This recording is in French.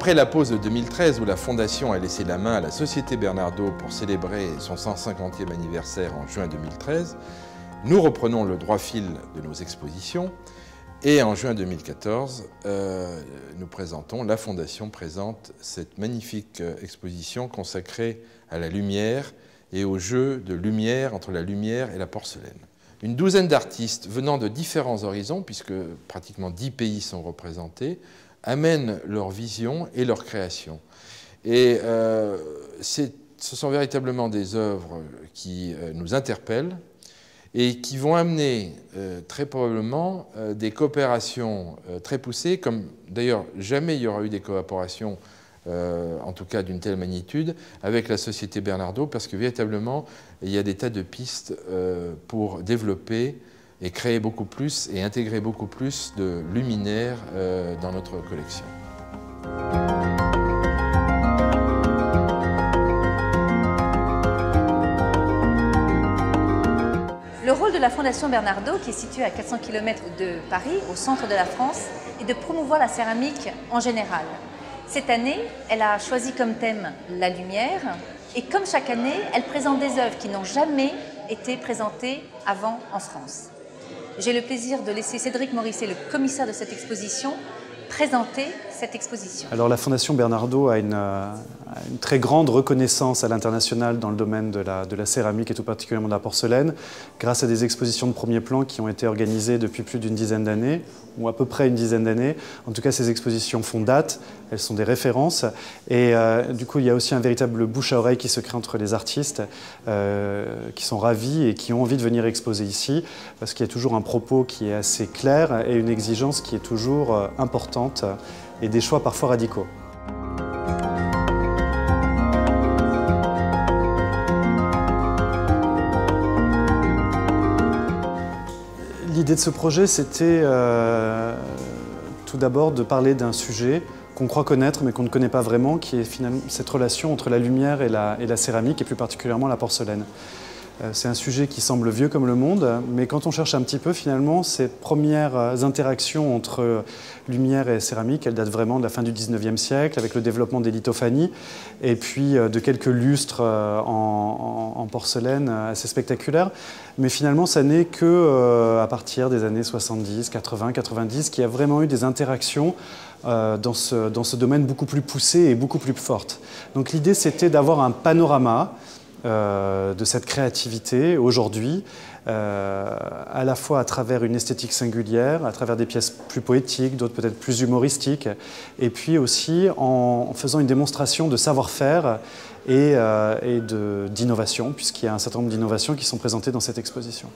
Après la pause de 2013 où la Fondation a laissé la main à la Société Bernardaud pour célébrer son 150e anniversaire en juin 2013, nous reprenons le droit fil de nos expositions et en juin 2014, la Fondation présente cette magnifique exposition consacrée à la lumière et au jeu de lumière entre la lumière et la porcelaine. Une douzaine d'artistes venant de différents horizons, puisque pratiquement 10 pays sont représentés, amènent leur vision et leur création. Et ce sont véritablement des œuvres qui nous interpellent et qui vont amener très probablement des coopérations très poussées, comme d'ailleurs jamais il y aura eu des coopérations, en tout cas d'une telle magnitude, avec la Société Bernardaud, parce que véritablement il y a des tas de pistes pour développer et créer beaucoup plus et intégrer beaucoup plus de luminaires dans notre collection. Le rôle de la Fondation Bernardaud, qui est située à 400 km de Paris, au centre de la France, est de promouvoir la céramique en général. Cette année, elle a choisi comme thème la lumière et comme chaque année, elle présente des œuvres qui n'ont jamais été présentées avant en France. J'ai le plaisir de laisser Cédric Morisset, le commissaire de cette exposition, présenter cette exposition. Alors la Fondation Bernardaud a une très grande reconnaissance à l'international dans le domaine de la céramique et tout particulièrement de la porcelaine, grâce à des expositions de premier plan qui ont été organisées depuis plus d'une dizaine d'années, ou à peu près une dizaine d'années. En tout cas, ces expositions font date, elles sont des références, et du coup, il y a aussi un véritable bouche à oreille qui se crée entre les artistes, qui sont ravis et qui ont envie de venir exposer ici, parce qu'il y a toujours un propos qui est assez clair et une exigence qui est toujours importante, et des choix parfois radicaux. L'idée de ce projet, c'était tout d'abord de parler d'un sujet qu'on croit connaître mais qu'on ne connaît pas vraiment, qui est finalement cette relation entre la lumière et la céramique, et plus particulièrement la porcelaine. C'est un sujet qui semble vieux comme le monde, mais quand on cherche un petit peu, finalement, ces premières interactions entre lumière et céramique, elles datent vraiment de la fin du 19e siècle, avec le développement des lithophanies, et puis de quelques lustres en porcelaine assez spectaculaires. Mais finalement, ça n'est qu'à partir des années 70, 80, 90 qu'il y a vraiment eu des interactions dans ce domaine beaucoup plus poussé et beaucoup plus forte. Donc l'idée, c'était d'avoir un panorama de cette créativité aujourd'hui, à la fois à travers une esthétique singulière, à travers des pièces plus poétiques, d'autres peut-être plus humoristiques, et puis aussi en faisant une démonstration de savoir-faire et d'innovation, puisqu'il y a un certain nombre d'innovations qui sont présentées dans cette exposition.